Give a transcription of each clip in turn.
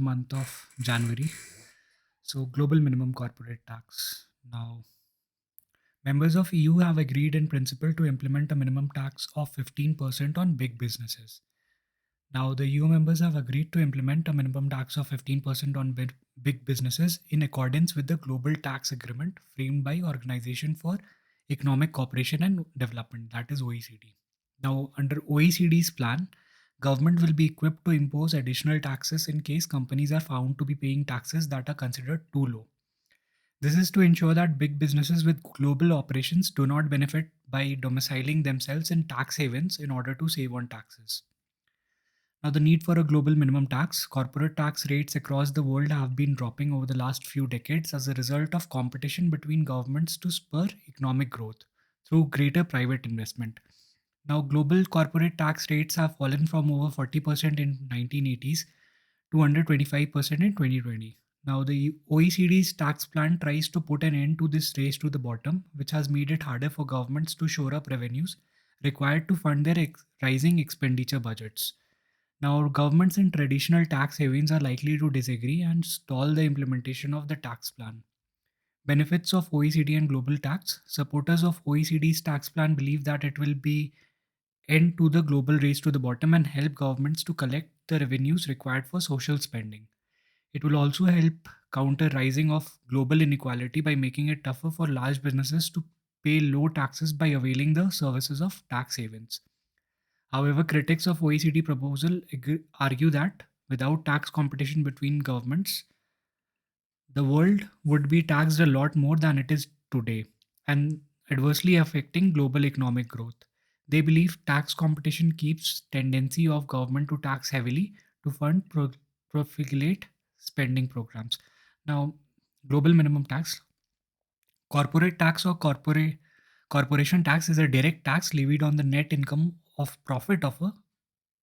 month of January. So, global minimum corporate tax. Now, members of EU have agreed in principle to implement a minimum tax of 15% on big businesses. Now, the EU members have agreed to implement a minimum tax of 15% on big businesses in accordance with the Global Tax Agreement framed by Organization for Economic Cooperation and Development, that is OECD. Now, under OECD's plan, government will be equipped to impose additional taxes in case companies are found to be paying taxes that are considered too low. This is to ensure that big businesses with global operations do not benefit by domiciling themselves in tax havens in order to save on taxes. Now, the need for a global minimum tax, corporate tax rates across the world have been dropping over the last few decades as a result of competition between governments to spur economic growth through greater private investment. Now, global corporate tax rates have fallen from over 40% in 1980s to under 25% in 2020. Now, the OECD's tax plan tries to put an end to this race to the bottom, which has made it harder for governments to shore up revenues required to fund their rising expenditure budgets. Now, governments in traditional tax havens are likely to disagree and stall the implementation of the tax plan. Benefits of OECD and global tax. Supporters of OECD's tax plan believe that it will be end to the global race to the bottom and help governments to collect the revenues required for social spending. It will also help counter rising of global inequality by making it tougher for large businesses to pay low taxes by availing the services of tax havens. However, critics of OECD proposal argue that without tax competition between governments, the world would be taxed a lot more than it is today and adversely affecting global economic growth. They believe tax competition keeps tendency of government to tax heavily to fund profligate spending programs. Now, global minimum tax, corporate tax or corporation tax is a direct tax levied on the net income of profit of a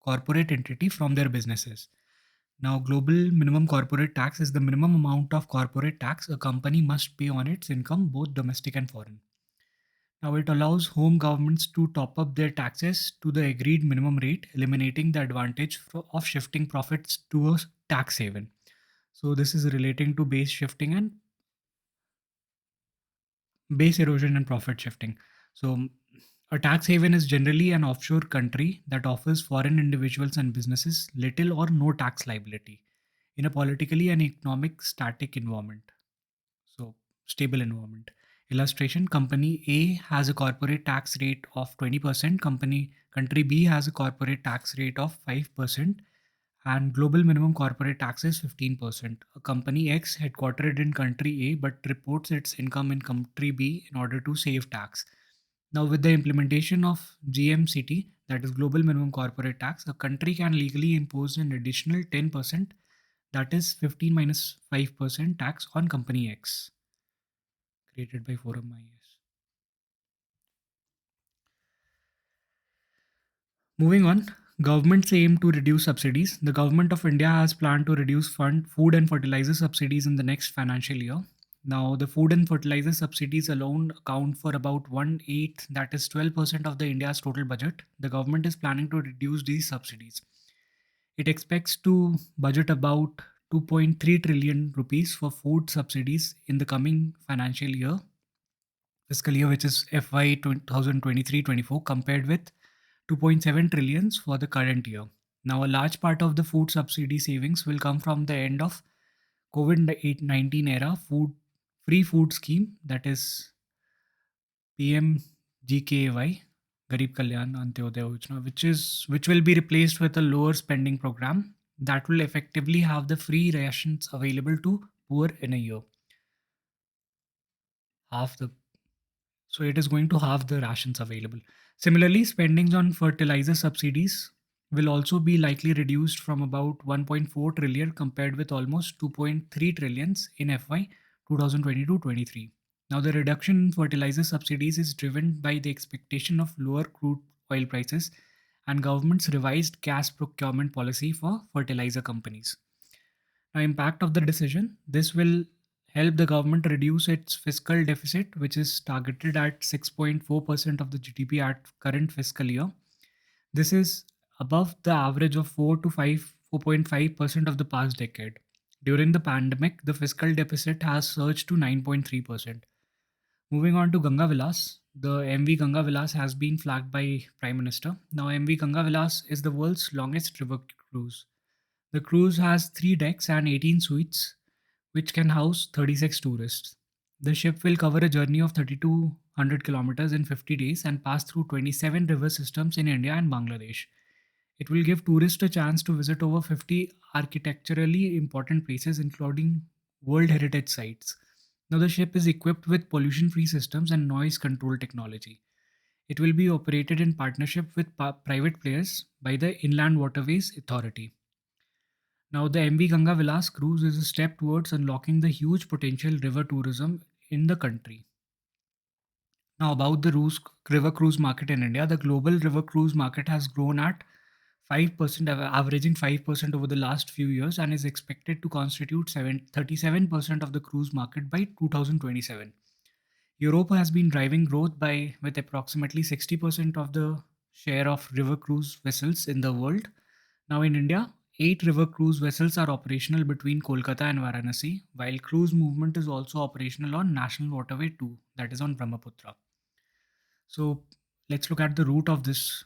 corporate entity from their businesses. Now, global minimum corporate tax is the minimum amount of corporate tax a company must pay on its income, both domestic and foreign. Now, it allows home governments to top up their taxes to the agreed minimum rate, eliminating the advantage of shifting profits to a tax haven. So, this is relating to base erosion and profit shifting. So, a tax haven is generally an offshore country that offers foreign individuals and businesses little or no tax liability in a politically and economic static environment. So, stable environment. Illustration: Company A has a corporate tax rate of 20%, country B has a corporate tax rate of 5%, and global minimum corporate tax is 15%. A company X headquartered in country A but reports its income in country B in order to save tax. Now, with the implementation of GMCT, that is global minimum corporate tax, a country can legally impose an additional 10%, that is 15 minus 5% tax on company X, created by Forum IS. Moving on, governments aim to reduce subsidies. The government of India has planned to reduce food and fertilizer subsidies in the next financial year. Now, the food and fertilizer subsidies alone account for about 1/8, that is 12% of the India's total budget. The government is planning to reduce these subsidies. It expects to budget about 2.3 trillion rupees for food subsidies in the coming fiscal year, which is FY 2023-24, compared with 2.7 trillions for the current year. Now, a large part of the food subsidy savings will come from the end of COVID-19 era free food scheme, that is PMGKY, Garib Kalyan Antyodaya Yojana, which will be replaced with a lower spending program that will effectively have the free rations available to poor in a year. Half the So it is going to halve the rations available. Similarly, spendings on fertilizer subsidies will also be likely reduced from about 1.4 trillion compared with almost 2.3 trillions in FY 2022-23. Now, the reduction in fertilizer subsidies is driven by the expectation of lower crude oil prices and government's revised gas procurement policy for fertilizer companies. Now, impact of the decision: this will help the government reduce its fiscal deficit, which is targeted at 6.4% of the GDP at current fiscal year. This is above the average of 4.5% of the past decade. During the pandemic, the fiscal deficit has surged to 9.3%. Moving on to Ganga Vilas, the MV Ganga Vilas has been flagged by Prime Minister. Now, MV Ganga Vilas is the world's longest river cruise. The cruise has 3 decks and 18 suites, which can house 36 tourists. The ship will cover a journey of 3,200 kilometers in 50 days and pass through 27 river systems in India and Bangladesh. It will give tourists a chance to visit over 50 architecturally important places, including World Heritage sites. Now, the ship is equipped with pollution free systems and noise control technology. It will be operated in partnership with private players by the Inland Waterways Authority. Now, the MV Ganga Vilas cruise is a step towards unlocking the huge potential river tourism in the country. Now, about the river cruise market in India, the global river cruise market has grown at 5%, averaging 5% over the last few years, and is expected to constitute 37% of the cruise market by 2027. Europe has been driving growth by with approximately 60% of the share of river cruise vessels in the world. Now in India, 8 river cruise vessels are operational between Kolkata and Varanasi, while cruise movement is also operational on National Waterway 2, that is on Brahmaputra. So let's look at the route of this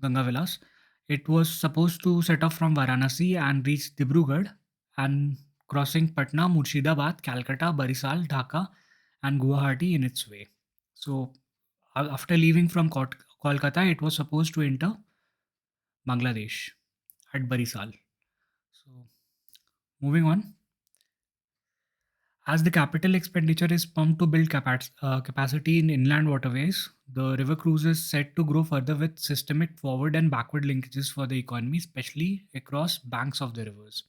Ganga Vilas. It was supposed to set off from Varanasi and reach Dibrugarh and crossing Patna, Murshidabad, Calcutta, Barisal, Dhaka, and Guwahati in its way. So, after leaving from Kolkata, it was supposed to enter Bangladesh at Barisal. So, moving on. As the capital expenditure is pumped to build capacity in inland waterways, the river cruise is set to grow further with systemic forward and backward linkages for the economy, especially across banks of the rivers.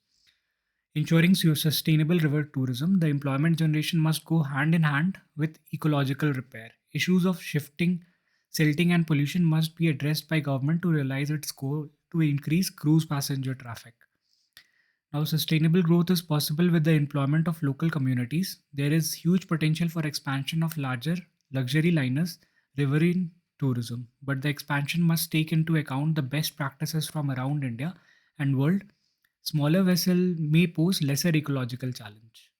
Ensuring sustainable river tourism, the employment generation must go hand in hand with ecological repair. Issues of shifting, silting, and pollution must be addressed by government to realize its goal to increase cruise passenger traffic. Now, sustainable growth is possible with the employment of local communities. There is huge potential for expansion of larger luxury liners, riverine tourism, but the expansion must take into account the best practices from around India and world. Smaller vessel may pose lesser ecological challenge.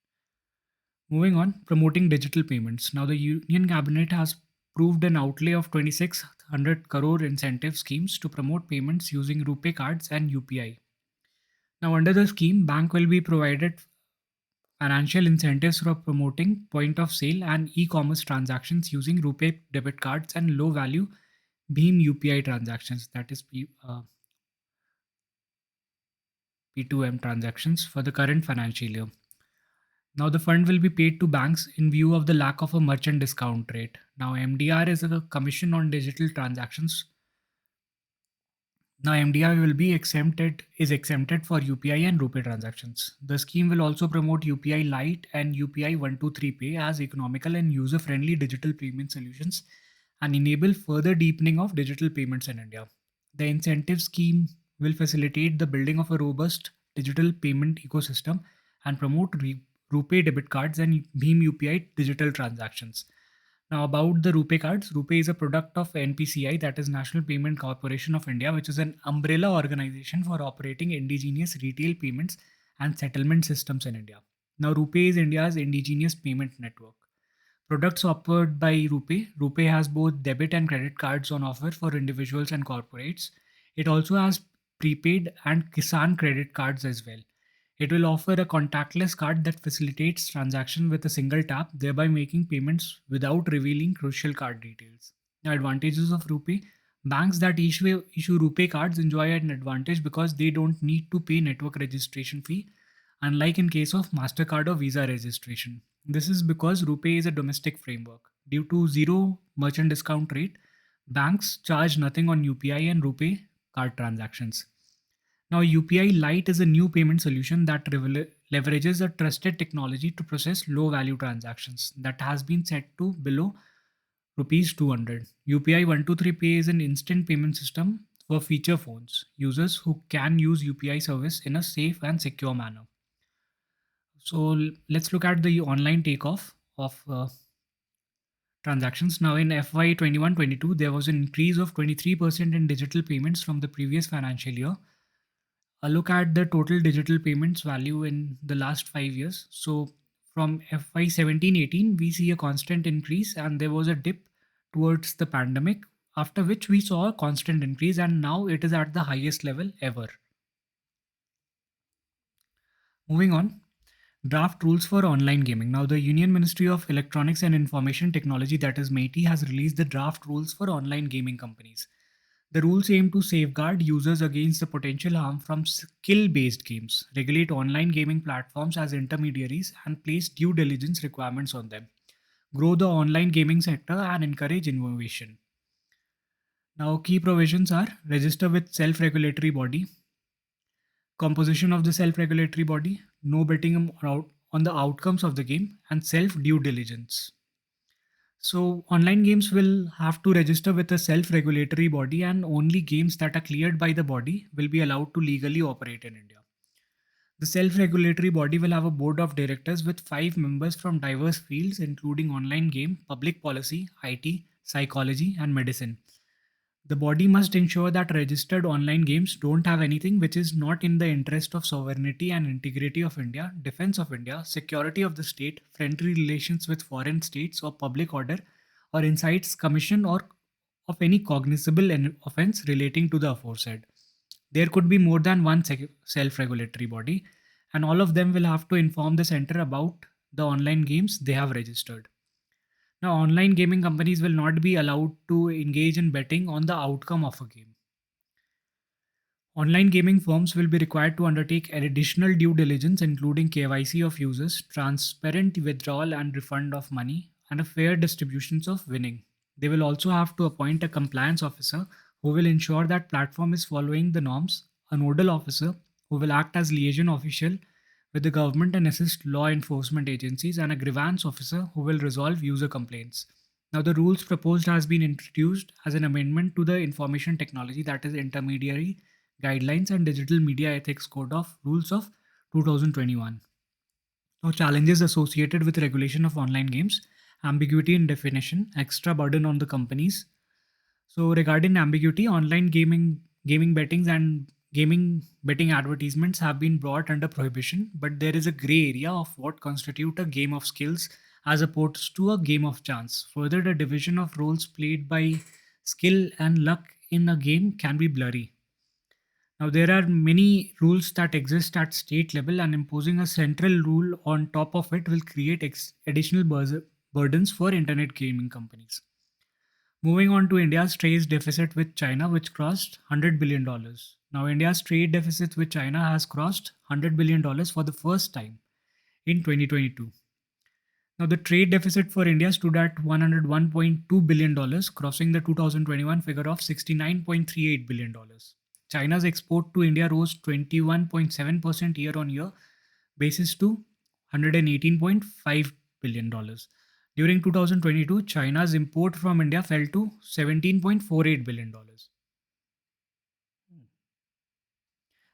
Moving on, promoting digital payments. Now, the Union Cabinet has approved an outlay of 2600 crore incentive schemes to promote payments using RuPay cards and UPI. Now, under the scheme, bank will be provided financial incentives for promoting point of sale and e-commerce transactions using RuPay debit cards and low value Beam UPI transactions, that is P2M transactions for the current financial year. Now, the fund will be paid to banks in view of the lack of a merchant discount rate. Now, MDR is a commission on digital transactions. Now, MDR will be exempted for UPI and RuPay transactions. The scheme will also promote UPI Lite and UPI 123 Pay as economical and user-friendly digital payment solutions and enable further deepening of digital payments in India. The incentive scheme will facilitate the building of a robust digital payment ecosystem and promote RuPay debit cards and Bheem UPI digital transactions. Now, about the RuPay cards, RuPay is a product of NPCI, that is National Payment Corporation of India, which is an umbrella organization for operating indigenous retail payments and settlement systems in India. Now, RuPay is India's indigenous payment network. Products offered by RuPay. RuPay has both debit and credit cards on offer for individuals and corporates. It also has prepaid and Kisan credit cards as well. It will offer a contactless card that facilitates transaction with a single tap, thereby making payments without revealing crucial card details. The advantages of RuPay. Banks that issue RuPay cards enjoy an advantage because they don't need to pay network registration fee, unlike in case of MasterCard or Visa registration. This is because RuPay is a domestic framework. Due to zero merchant discount rate, banks charge nothing on UPI and RuPay card transactions. Now, UPI Lite is a new payment solution that leverages a trusted technology to process low value transactions that has been set to below rupees 200. UPI 123 Pay is an instant payment system for feature phones users who can use UPI service in a safe and secure manner. So let's look at the online takeoff of transactions. Now in FY 21-22, there was an increase of 23% in digital payments from the previous financial year. a look at the total digital payments value in the last 5 years. So from FY 17-18, we see a constant increase, and there was a dip towards the pandemic, after which we saw a constant increase, and now it is at the highest level ever. Moving on, draft rules for online gaming. Now, the Union Ministry of Electronics and Information Technology, that is MeitY, has released the draft rules for online gaming companies. The rules aim to safeguard users against the potential harm from skill based games, regulate online gaming platforms as intermediaries, and place due diligence requirements on them, grow the online gaming sector, and encourage innovation. Now, key provisions are register with self regulatory body, composition of the self regulatory body, no betting on the outcomes of the game, and self due diligence. So, online games will have to register with a self regulatory body, and only games that are cleared by the body will be allowed to legally operate in India. The self regulatory body will have a board of directors with 5 members from diverse fields, including online game, public policy, IT, psychology, and medicine. The body must ensure that registered online games don't have anything which is not in the interest of sovereignty and integrity of India, defense of India, security of the state, friendly relations with foreign states, or public order, or incites commission or of any cognizable offense relating to the aforesaid. There could be more than one self regulatory body, and all of them will have to inform the center about the online games they have registered. Now, online gaming companies will not be allowed to engage in betting on the outcome of a game. Online gaming firms will be required to undertake additional due diligence, including KYC of users, transparent withdrawal and refund of money, and a fair distributions of winning. They will also have to appoint a compliance officer who will ensure that platform is following the norms, a nodal officer who will act as liaison official with the government and assist law enforcement agencies, and a grievance officer who will resolve user complaints. Now, the rules proposed has been introduced as an amendment to the Information Technology, that is Intermediary Guidelines and Digital Media Ethics Code of Rules of 2021. Now, challenges associated with regulation of online games: ambiguity in definition, extra burden on the companies. So, regarding ambiguity, online gaming bettings and gaming betting advertisements have been brought under prohibition, but there is a gray area of what constitute a game of skills as opposed to a game of chance. Further, the division of roles played by skill and luck in a game can be blurry. Now, there are many rules that exist at state level, and imposing a central rule on top of it will create additional burdens for internet gaming companies. Moving on to India's trade deficit with China, which crossed $100 billion. Now, India's trade deficit with China has crossed $100 billion for the first time in 2022. Now, the trade deficit for India stood at $101.2 billion, crossing the 2021 figure of $69.38 billion. China's export to India rose 21.7% year on year, basis to $118.5 billion. During 2022, China's import from India fell to $17.48 billion.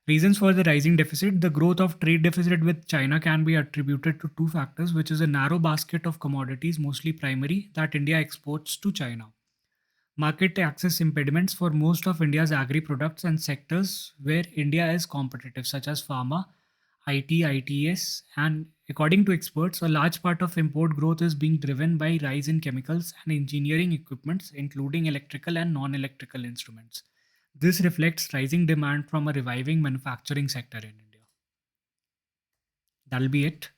Reasons for the rising deficit: the growth of trade deficit with China can be attributed to two factors, which is a narrow basket of commodities, mostly primary, that India exports to China. Market access impediments for most of India's agri products and sectors where India is competitive, such as pharma, IT, ITS, and according to experts, a large part of import growth is being driven by rise in chemicals and engineering equipments, including electrical and non-electrical instruments. This reflects rising demand from a reviving manufacturing sector in India. That'll be it.